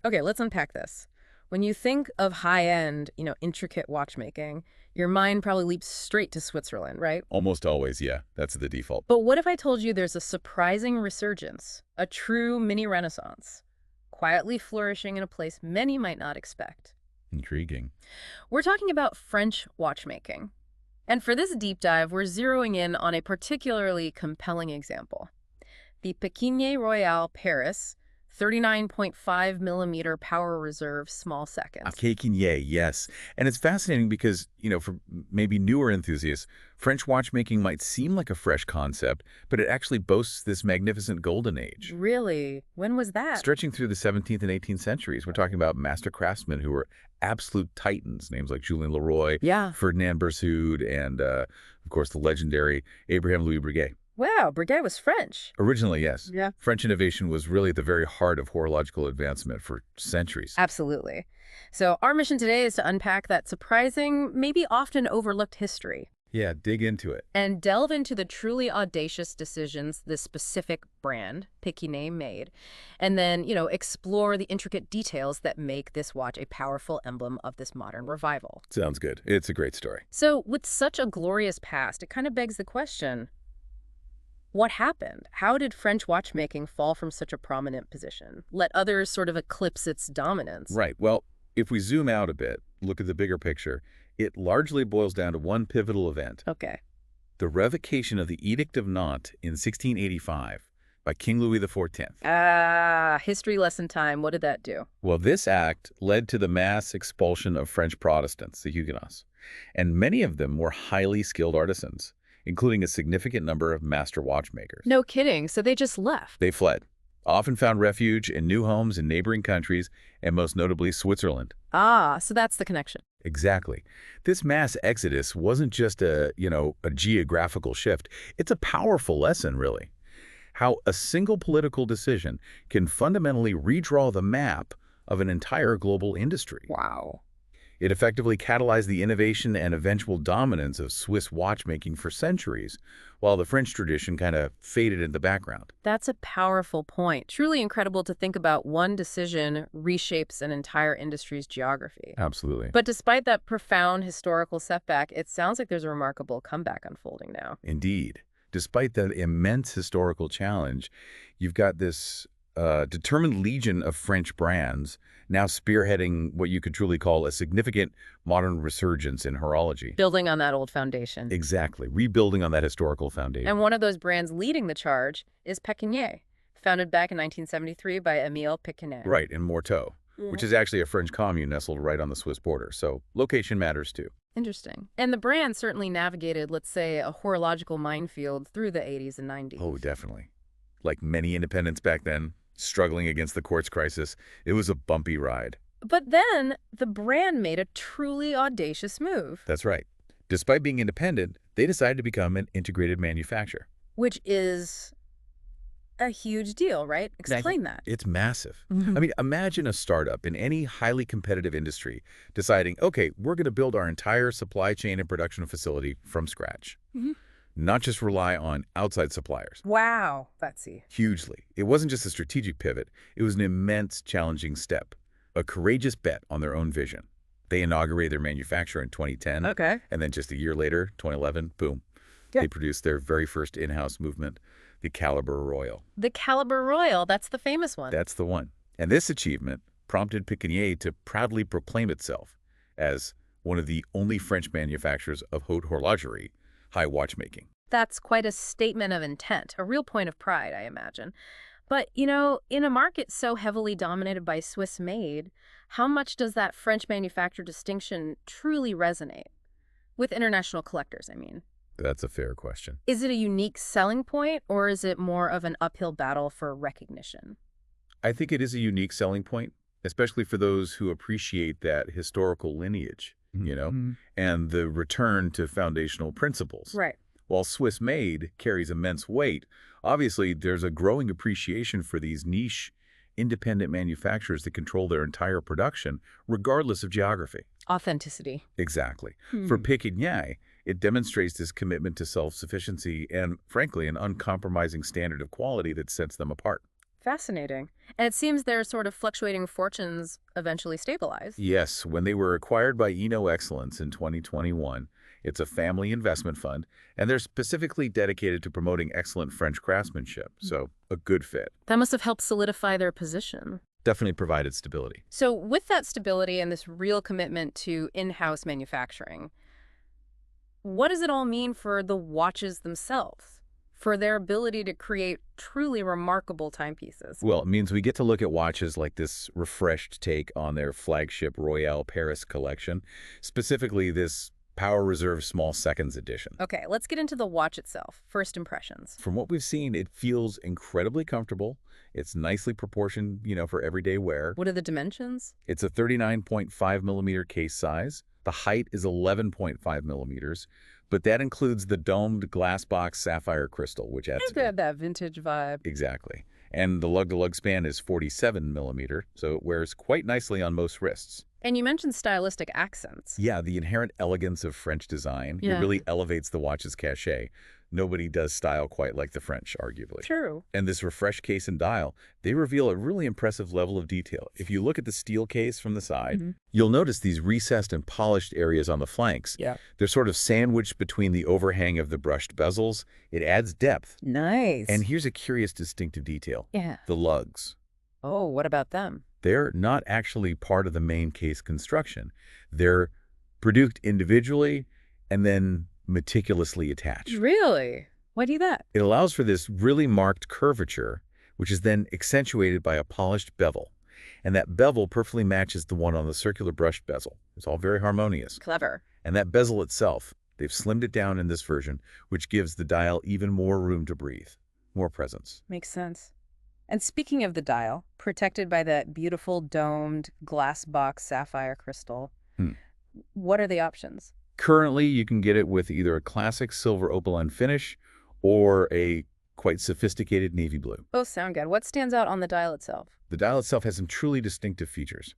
Okay, let's unpack this. When you think of high-end, intricate watchmaking, your mind probably leaps straight to Switzerland, right? Almost always, yeah. That's the default. But what if I told you there's a surprising resurgence, a true mini renaissance, quietly flourishing in a place many might not expect? Intriguing. We're talking about French watchmaking. And for this deep dive, we're zeroing in on a particularly compelling example. The Pequignet Royale Paris 39.5 millimeter power reserve small A seconds. cake and yay, yes. And it's fascinating because, for maybe newer enthusiasts, French watchmaking might seem like a fresh concept, but it actually boasts this magnificent golden age. Really? When was that? Stretching through the 17th and 18th centuries, we're talking about master craftsmen who were absolute titans, names like Julien Leroy, Yeah. Ferdinand Berthoud, and, of course, the legendary Abraham Louis Breguet. Wow, Breguet was French. Originally, yes. Yeah. French innovation was really at the very heart of horological advancement for centuries. Absolutely. So our mission today is to unpack that surprising, maybe often overlooked history Yeah, dig into it. and delve into the truly audacious decisions this specific brand, Pequignet, made, and then, explore the intricate details that make this watch a powerful emblem of this modern revival. Sounds good. It's a great story. So with such a glorious past, it kind of begs the question, what happened? How did French watchmaking fall from such a prominent position? Let others sort of eclipse its dominance. Right. Well, if we zoom out a bit, look at the bigger picture, it largely boils down to one pivotal event, Okay. the revocation of the Edict of Nantes in 1685 by King Louis XIV. History lesson time. What did that do? Well, this act led to the mass expulsion of French Protestants, the Huguenots, and many of them were highly skilled artisans, including a significant number of master watchmakers. No kidding. So they just left. They fled, often found refuge in new homes in neighboring countries, and most notably Switzerland. So that's the connection. Exactly. This mass exodus wasn't just a geographical shift. It's a powerful lesson, really. How a single political decision can fundamentally redraw the map of an entire global industry. Wow. It effectively catalyzed the innovation and eventual dominance of Swiss watchmaking for centuries, while the French tradition kind of faded in the background. That's a powerful point. Truly incredible to think about one decision reshapes an entire industry's geography. Absolutely. But despite that profound historical setback, it sounds like there's a remarkable comeback unfolding now. Indeed. Despite that immense historical challenge, you've got this determined legion of French brands now spearheading what you could truly call a significant modern resurgence in horology. Building on that old foundation. Exactly. Rebuilding on that historical foundation. And one of those brands leading the charge is Pequignet, founded back in 1973 by Émile Pequignet. Right, in Morteau, which is actually a French commune nestled right on the Swiss border. So location matters too. Interesting. And the brand certainly navigated, let's say, a horological minefield through the 80s and 90s. Oh, definitely. Like many independents back then, struggling against the quartz crisis, it was a bumpy ride. But then the brand made a truly audacious move, That's right. Despite being independent, they decided to become an integrated manufacturer. which is a huge deal, right? Explain that. It's massive. I mean, imagine a startup in any highly competitive industry deciding, okay, we're going to build our entire supply chain and production facility from scratch. Mhm. Not just rely on outside suppliers. Wow, Betsy. Hugely. It wasn't just a strategic pivot. It was an immense, challenging step. A courageous bet on their own vision. They inaugurated their manufacture in 2010. Okay. And then just a year later, 2011, boom. Yeah. They produced their very first in-house movement, the Calibre Royal. The Calibre Royale, that's the famous one. That's the one. And this achievement prompted Pequignet to proudly proclaim itself as one of the only French manufacturers of Haute Horlogerie, high watchmaking. That's quite a statement of intent, a real point of pride, I imagine. But, in a market so heavily dominated by Swiss-made, how much does that French manufacturer distinction truly resonate? With international collectors, I mean. That's a fair question. Is it a unique selling point, or is it more of an uphill battle for recognition? I think it is a unique selling point, especially for those who appreciate that historical lineage, and the return to foundational principles. Right. While Swiss-made carries immense weight, obviously there's a growing appreciation for these niche, independent manufacturers that control their entire production, regardless of geography. Authenticity. Exactly. For Pequignet, it demonstrates this commitment to self-sufficiency and, frankly, an uncompromising standard of quality that sets them apart. Fascinating. And it seems their sort of fluctuating fortunes eventually stabilized. Yes, when they were acquired by Eno Excellence in 2021, it's a family investment fund, and they're specifically dedicated to promoting excellent French craftsmanship, so a good fit. That must have helped solidify their position. Definitely provided stability. So with that stability and this real commitment to in-house manufacturing, what does it all mean for the watches themselves, for their ability to create truly remarkable timepieces? Well, it means we get to look at watches like this refreshed take on their flagship Royale Paris collection, specifically this Power Reserve Small Seconds edition. Okay, let's get into the watch itself. First impressions. From what we've seen, it feels incredibly comfortable. It's nicely proportioned, for everyday wear. What are the dimensions? It's a 39.5 millimeter case size. The height is 11.5 millimeters, but that includes the domed glass box sapphire crystal, which adds They have that vintage vibe. Exactly. And the lug-to-lug span is 47 millimeter, so it wears quite nicely on most wrists. And you mentioned stylistic accents. Yeah, the inherent elegance of French design, it really elevates the watch's cachet. Nobody does style quite like the French, arguably. True. And this refreshed case and dial, they reveal a really impressive level of detail. If you look at the steel case from the side, you'll notice these recessed and polished areas on the flanks. Yeah. They're sort of sandwiched between the overhang of the brushed bezels. It adds depth. Nice. And here's a curious distinctive detail. Yeah. The lugs. Oh, what about them? They're not actually part of the main case construction. They're produced individually and then meticulously attached. Really? Why do that? It allows for this really marked curvature, which is then accentuated by a polished bevel. And that bevel perfectly matches the one on the circular brushed bezel. It's all very harmonious. Clever. And that bezel itself, they've slimmed it down in this version, which gives the dial even more room to breathe, more presence. Makes sense. And speaking of the dial, protected by that beautiful domed glass box sapphire crystal, what are the options? Currently, you can get it with either a classic silver opaline finish or a quite sophisticated navy blue. Both sound good. What stands out on the dial itself? The dial itself has some truly distinctive features,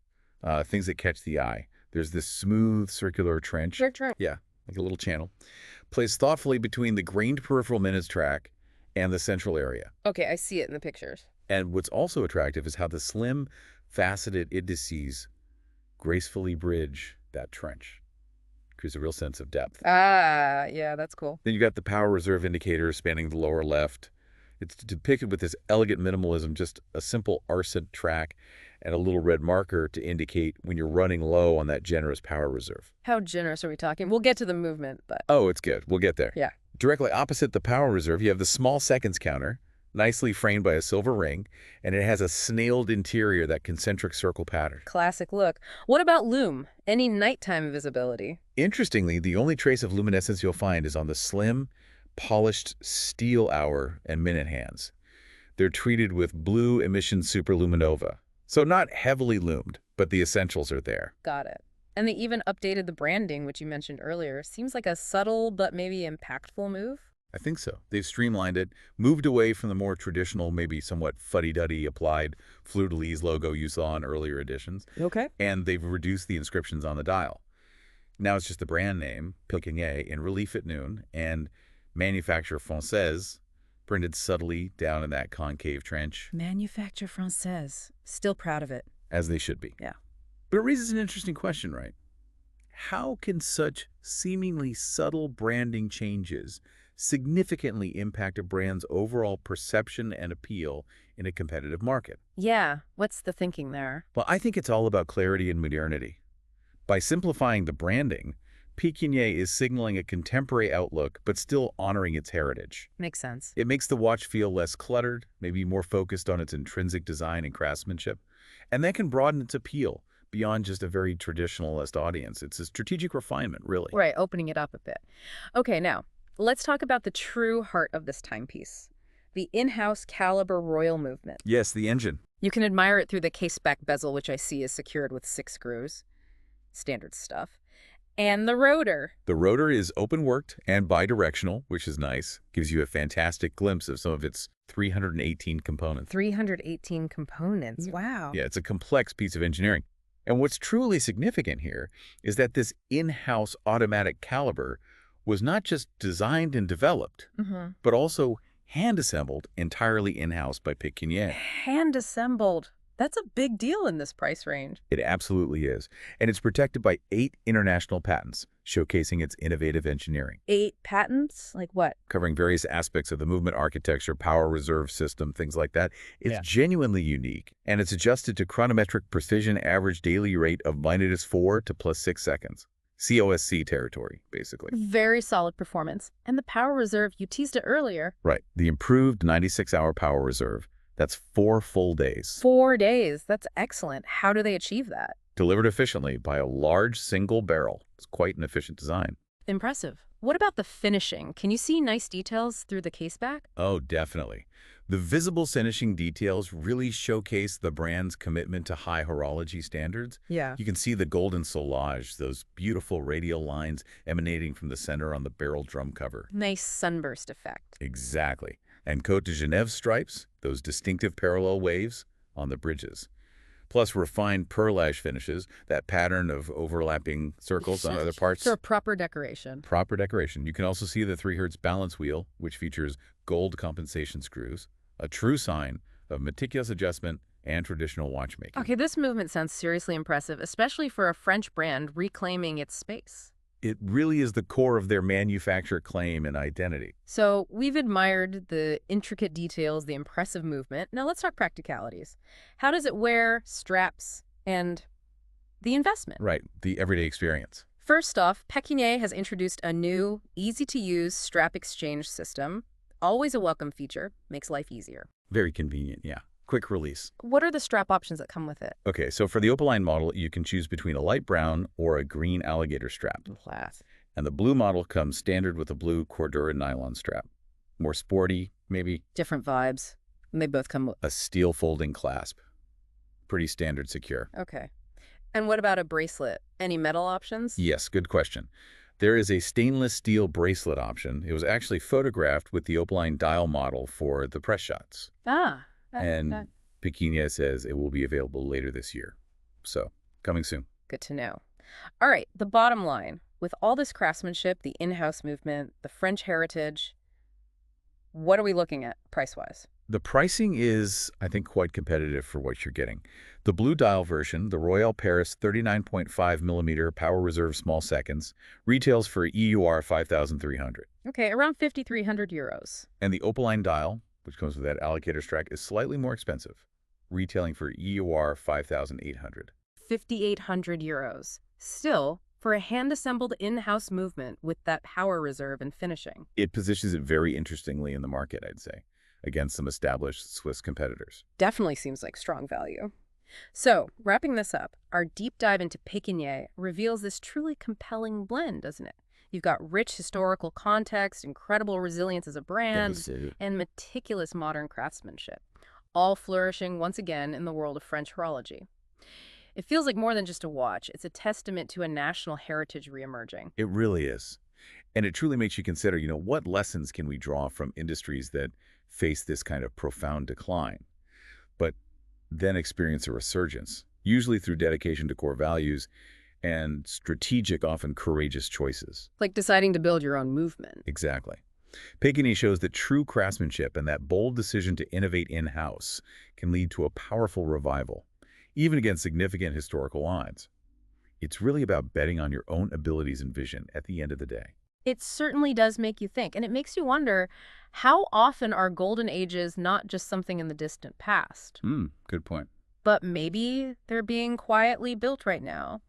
things that catch the eye. There's this smooth circular trench. Yeah, like a little channel. Placed thoughtfully between the grained peripheral minutes track and the central area. Okay, I see it in the pictures. And what's also attractive is how the slim, faceted indices gracefully bridge that trench. Gives a real sense of depth. Ah, yeah, that's cool. Then you got the power reserve indicator spanning the lower left. It's depicted with this elegant minimalism, just a simple arcent track and a little red marker to indicate when you're running low on that generous power reserve. How generous are we talking? We'll get to the movement, but... Oh, it's good. We'll get there. Yeah. Directly opposite the power reserve, you have the small seconds counter, nicely framed by a silver ring, and it has a snailed interior, that concentric circle pattern. Classic look. What about lume? Any nighttime visibility? Interestingly, the only trace of luminescence you'll find is on the slim, polished steel hour and minute hands. They're treated with blue emission superluminova. So not heavily lumed, but the essentials are there. Got it. And they even updated the branding, which you mentioned earlier. Seems like a subtle but maybe impactful move. I think so. They've streamlined it, moved away from the more traditional, maybe somewhat fuddy-duddy applied fleur-de-lis logo you saw in earlier editions. Okay. And they've reduced the inscriptions on the dial. Now it's just the brand name, Pequignet, in relief at noon, and Manufacture Française, printed subtly down in that concave trench. Manufacture Française. Still proud of it. As they should be. Yeah. But it raises an interesting question, right? How can such seemingly subtle branding changes significantly impact a brand's overall perception and appeal in a competitive market? Yeah. What's the thinking there? Well, I think it's all about clarity and modernity. By simplifying the branding, Pequignet is signaling a contemporary outlook, but still honoring its heritage. Makes sense. It makes the watch feel less cluttered, maybe more focused on its intrinsic design and craftsmanship, and that can broaden its appeal beyond just a very traditionalist audience. It's a strategic refinement, really. Right, opening it up a bit. Okay, now, let's talk about the true heart of this timepiece, the in-house Calibre Royal movement. Yes, the engine. You can admire it through the case-back bezel, which I see is secured with 6 screws. Standard stuff. And the rotor. The rotor is open-worked and bidirectional, which is nice. Gives you a fantastic glimpse of some of its 318 components. 318 components. Wow. Yeah, it's a complex piece of engineering. And what's truly significant here is that this in-house automatic caliber was not just designed and developed, but also hand-assembled entirely in-house by Pequignet. Hand-assembled. That's a big deal in this price range. It absolutely is. And it's protected by 8 international patents, showcasing its innovative engineering. 8 patents? Like what? Covering various aspects of the movement architecture, power reserve system, things like that. It's Yeah. genuinely unique, and it's adjusted to chronometric precision average daily rate of -4 to +6 seconds. COSC territory, basically. Very solid performance. And the power reserve, you teased it earlier. Right. The improved 96-hour power reserve. That's 4 full days. 4 days. That's excellent. How do they achieve that? Delivered efficiently by a large single barrel. It's quite an efficient design. Impressive. What about the finishing? Can you see nice details through the case back? Oh, definitely. The visible finishing details really showcase the brand's commitment to high horology standards. Yeah. You can see the golden solage, those beautiful radial lines emanating from the center on the barrel drum cover. Nice sunburst effect. Exactly. And Côte de Genève stripes, those distinctive parallel waves on the bridges. Plus refined perlage finishes, that pattern of overlapping circles on other parts. For proper decoration. Proper decoration. You can also see the 3 Hz balance wheel, which features gold compensation screws, a true sign of meticulous adjustment and traditional watchmaking. Okay, this movement sounds seriously impressive, especially for a French brand reclaiming its space. It really is the core of their manufacturer claim and identity. So we've admired the intricate details, the impressive movement. Now let's talk practicalities. How does it wear, straps, and the investment? Right, the everyday experience. First off, Pequignet has introduced a new, easy-to-use strap exchange system. Always a welcome feature, makes life easier. Very convenient, yeah. Quick release. What are the strap options that come with it? Okay, so for the Opaline model, you can choose between a light brown or a green alligator strap. Class. And the blue model comes standard with a blue Cordura nylon strap. More sporty, maybe Different vibes. And they both come with... a steel folding clasp. Pretty standard secure. Okay. And what about a bracelet? Any metal options? Yes, good question. There is a stainless steel bracelet option. It was actually photographed with the Opaline dial model for the press shots. Ah. And Pequignet says it will be available later this year. So, coming soon. Good to know. All right, the bottom line. With all this craftsmanship, the in-house movement, the French heritage, what are we looking at price-wise? The pricing is, I think, quite competitive for what you're getting. The blue dial version, the Royale Paris 39.5mm Power Reserve Small Seconds, retails for EUR 5,300. Okay, around 5,300 euros. And the Opaline dial, which comes with that alligator strap, is slightly more expensive, retailing for EUR 5,800. 5,800 euros. Still, for a hand-assembled in-house movement with that power reserve and finishing. It positions it very interestingly in the market, I'd say, against some established Swiss competitors. Definitely seems like strong value. So, wrapping this up, our deep dive into Pequignet reveals this truly compelling blend, doesn't it? You've got rich historical context, incredible resilience as a brand, and meticulous modern craftsmanship, all flourishing once again in the world of French horology. It feels like more than just a watch. It's a testament to a national heritage reemerging. It really is. And it truly makes you consider, what lessons can we draw from industries that face this kind of profound decline, but then experience a resurgence, usually through dedication to core values and strategic, often courageous choices. Like deciding to build your own movement. Exactly. Pequignet shows that true craftsmanship and that bold decision to innovate in-house can lead to a powerful revival, even against significant historical odds. It's really about betting on your own abilities and vision at the end of the day. It certainly does make you think, and it makes you wonder, how often are golden ages not just something in the distant past? Good point. But maybe they're being quietly built right now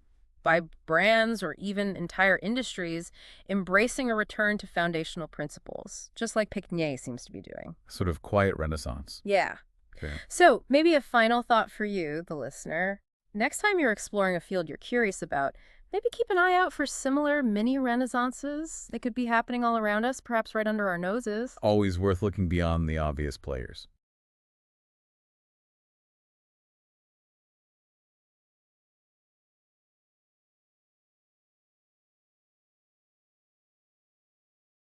by brands or even entire industries embracing a return to foundational principles, just like Pequignet seems to be doing. Sort of quiet renaissance. Yeah. Okay. So maybe a final thought for you, the listener. Next time you're exploring a field you're curious about, maybe keep an eye out for similar mini renaissances. They could be happening all around us, perhaps right under our noses. Always worth looking beyond the obvious players.